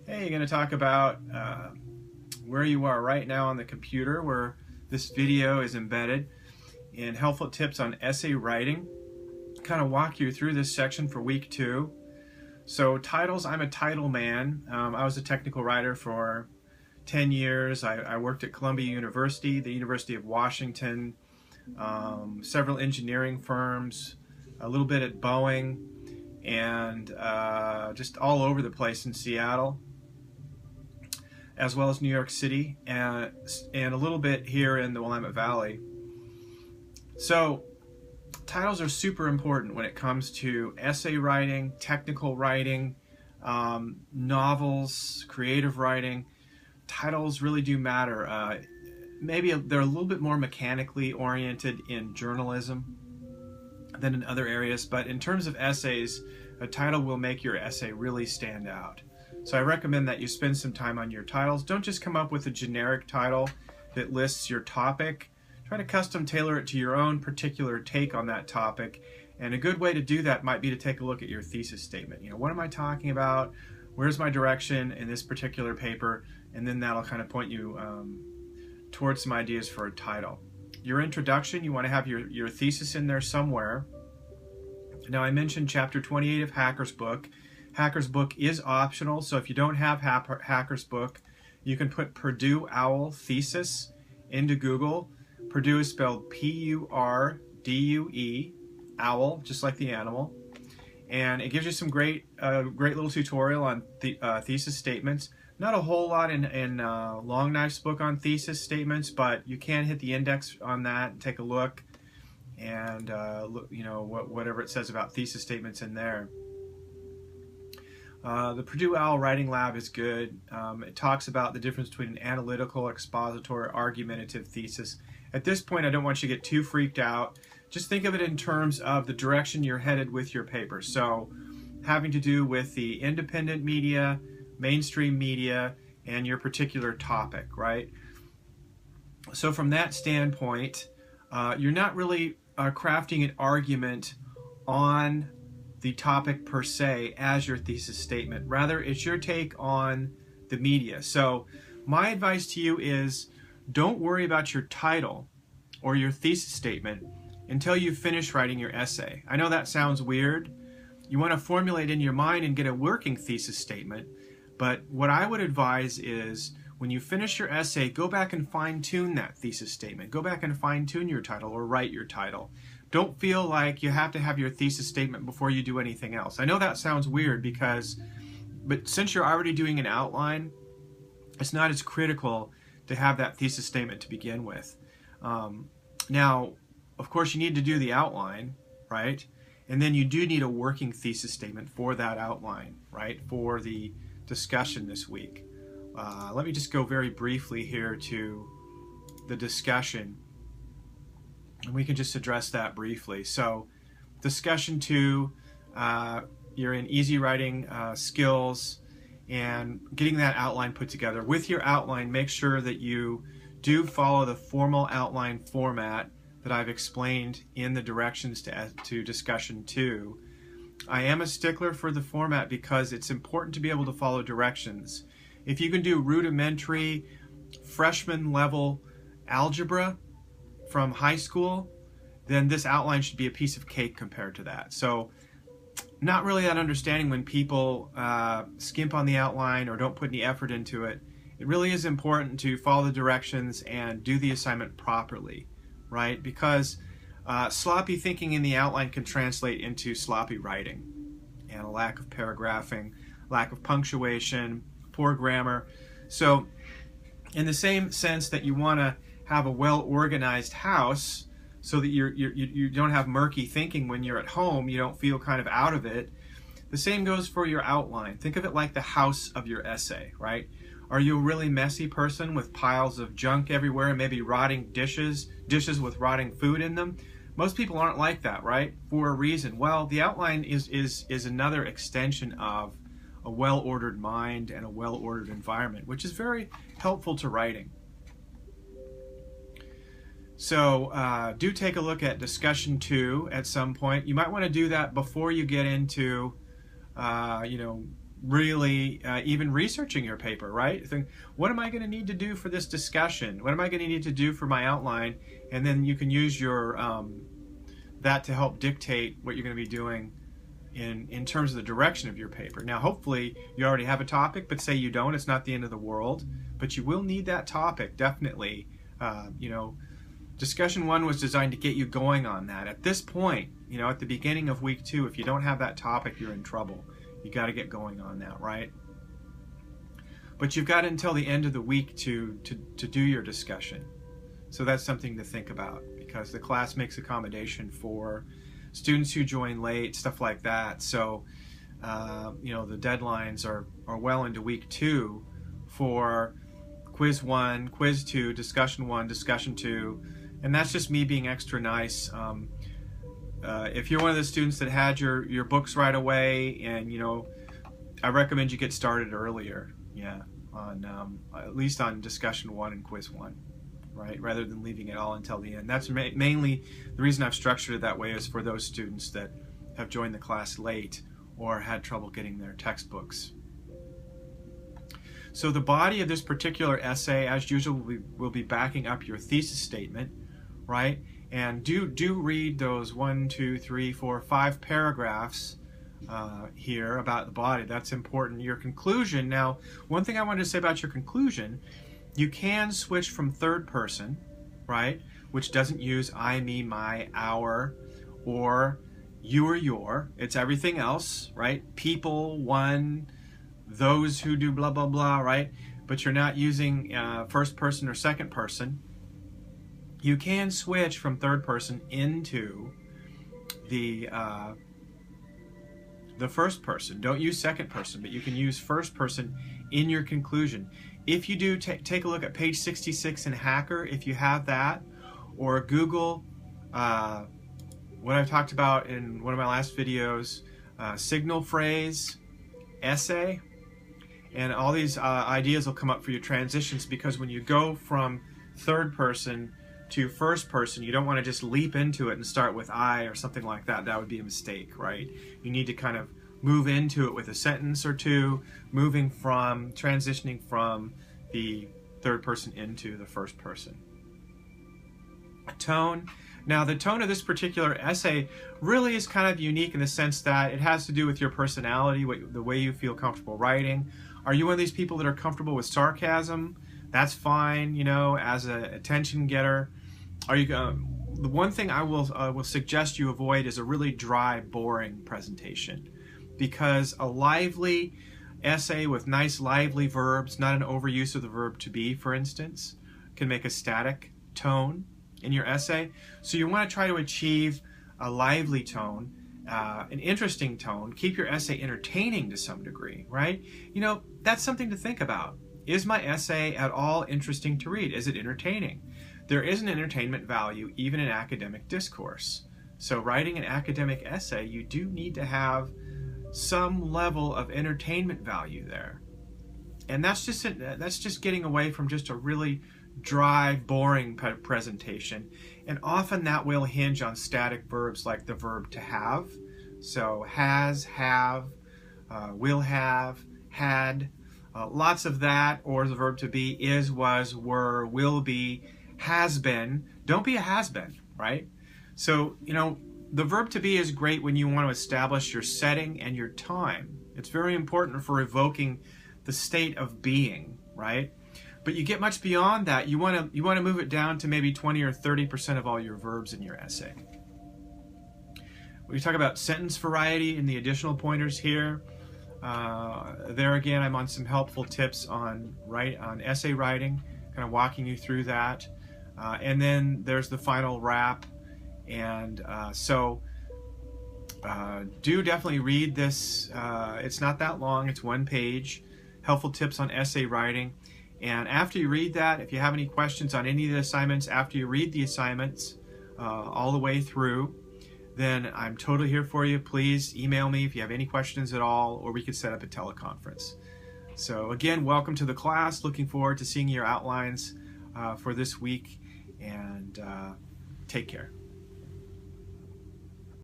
Hey, you're going to talk about where you are right now on the computer, where this video is embedded, and helpful tips on essay writing. Kind of walk you through this section for week 2. So titles, I'm a title man. I was a technical writer for 10 years. I worked at Columbia University, the University of Washington, several engineering firms, a little bit at Boeing, and just all over the place in Seattle, as well as New York City, and a little bit here in the Willamette Valley. So titles are super important when it comes to essay writing, technical writing, novels, creative writing. Titles really do matter. Maybe they're a little bit more mechanically oriented in journalism than in other areas, but in terms of essays, a title will make your essay really stand out. So I recommend that you spend some time on your titles. Don't just come up with a generic title that lists your topic. Try to custom tailor it to your own particular take on that topic. And a good way to do that might be to take a look at your thesis statement. You know, what am I talking about? Where's my direction in this particular paper? And then that'll kind of point you towards some ideas for a title. Your introduction, you want to have your thesis in there somewhere. Now, I mentioned chapter 28 of Hacker's Book. Hacker's Book is optional, so if you don't have Hacker's Book, you can put Purdue OWL thesis into Google. Purdue is spelled P-U-R-D-U-E, owl, just like the animal. And it gives you some great little tutorial on thesis statements. Not a whole lot in Long Knife's book on thesis statements, but you can hit the index on that and take a look, and look, you know, whatever it says about thesis statements in there. The Purdue OWL Writing Lab is good. It talks about the difference between an analytical, expository, argumentative thesis. At this point, I don't want you to get too freaked out. Just think of it in terms of the direction you're headed with your paper. So having to do with the independent media, mainstream media, and your particular topic, right? So from that standpoint, you're not really crafting an argument on the topic per se as your thesis statement. Rather, it's your take on the media. So my advice to you is don't worry about your title or your thesis statement until you finish writing your essay. I know that sounds weird. You want to formulate in your mind and get a working thesis statement, but what I would advise is when you finish your essay, go back and fine-tune that thesis statement. Go back and fine-tune your title or write your title. Don't feel like you have to have your thesis statement before you do anything else. I know that sounds weird but since you're already doing an outline, it's not as critical to have that thesis statement to begin with. Now, of course, you need to do the outline, right? And then you do need a working thesis statement for that outline, right? For the discussion this week. Let me just go very briefly here to the discussion, and we can just address that briefly. So, discussion 2, you're in easy writing skills and getting that outline put together. With your outline, make sure that you do follow the formal outline format that I've explained in the directions to discussion 2. I am a stickler for the format because it's important to be able to follow directions. If you can do rudimentary freshman level algebra from high school, then this outline should be a piece of cake compared to that. So not really that understanding when people skimp on the outline or don't put any effort into it. It really is important to follow the directions and do the assignment properly, right? Because sloppy thinking in the outline can translate into sloppy writing and a lack of paragraphing, lack of punctuation, poor grammar. So in the same sense that you want to have a well-organized house so that you don't have murky thinking when you're at home, you don't feel kind of out of it, the same goes for your outline. Think of it like the house of your essay, right? Are you a really messy person with piles of junk everywhere and maybe rotting dishes with rotting food in them? Most people aren't like that, right? For a reason. Well, the outline is another extension of a well-ordered mind and a well-ordered environment, which is very helpful to writing. So do take a look at discussion 2 at some point. You might want to do that before you get into really even researching your paper, right? Think, what am I going to need to do for this discussion? What am I going to need to do for my outline? And then you can use your that to help dictate what you're going to be doing in terms of the direction of your paper. Now, hopefully you already have a topic, but say you don't, it's not the end of the world, but you will need that topic, definitely. You know, discussion 1 was designed to get you going on that. At this point, you know, at the beginning of week 2, if you don't have that topic, you're in trouble. You got to get going on that, right? But you've got until the end of the week to do your discussion. So that's something to think about, because the class makes accommodation for students who join late, stuff like that. So, you know, the deadlines are well into week 2 for quiz 1, quiz 2, discussion 1, discussion 2, and that's just me being extra nice. If you're one of the students that had your books right away, and you know, I recommend you get started earlier, yeah, on at least on discussion 1 and quiz 1, right, rather than leaving it all until the end. That's mainly the reason I've structured it that way, is for those students that have joined the class late or had trouble getting their textbooks. So the body of this particular essay, as usual, will be backing up your thesis statement, right? And do read those 1, 2, 3, 4, 5 paragraphs here about the body. That's important. Your conclusion. Now, one thing I wanted to say about your conclusion, you can switch from third person, right, which doesn't use I, me, my, our, or you or your. It's everything else, right? People, one, those who do blah, blah, blah, right? But you're not using first person or second person. You can switch from third person into the first person. Don't use second person, but you can use first person in your conclusion. If you do, take a look at page 66 in Hacker, if you have that, or Google what I've talked about in one of my last videos, signal phrase, essay, and all these ideas will come up for your transitions, because when you go from third person to first person, you don't want to just leap into it and start with I or something like that. That would be a mistake, right? You need to kind of move into it with a sentence or two, transitioning from the third person into the first person. Tone. Now, the tone of this particular essay really is kind of unique in the sense that it has to do with your personality, the way you feel comfortable writing. Are you one of these people that are comfortable with sarcasm? That's fine, you know, as an attention getter. Are you? The one thing I will suggest you avoid is a really dry, boring presentation, because a lively essay with nice, lively verbs, not an overuse of the verb to be, for instance, can make a static tone in your essay. So you want to try to achieve a lively tone, an interesting tone. Keep your essay entertaining to some degree, right? You know, that's something to think about. Is my essay at all interesting to read? Is it entertaining? There is an entertainment value even in academic discourse. So writing an academic essay, you do need to have some level of entertainment value there. And that's just getting away from just a really dry, boring presentation. And often that will hinge on static verbs like the verb to have. So has, have, will have, had, lots of that, or the verb to be, is, was, were, will be, has been. Don't be a has been, right? So, you know, the verb to be is great when you want to establish your setting and your time. It's very important for evoking the state of being, right? But you get much beyond that. You want to move it down to maybe 20 or 30% of all your verbs in your essay. We talk about sentence variety in the additional pointers here. There again, I'm on some helpful tips on essay writing, kind of walking you through that. And then there's the final wrap. And do definitely read this. It's not that long. It's 1 page. Helpful tips on essay writing. And after you read that, if you have any questions on any of the assignments, after you read the assignments all the way through, then I'm totally here for you. Please email me if you have any questions at all, or we could set up a teleconference. So again, welcome to the class. Looking forward to seeing your outlines for this week, and take care.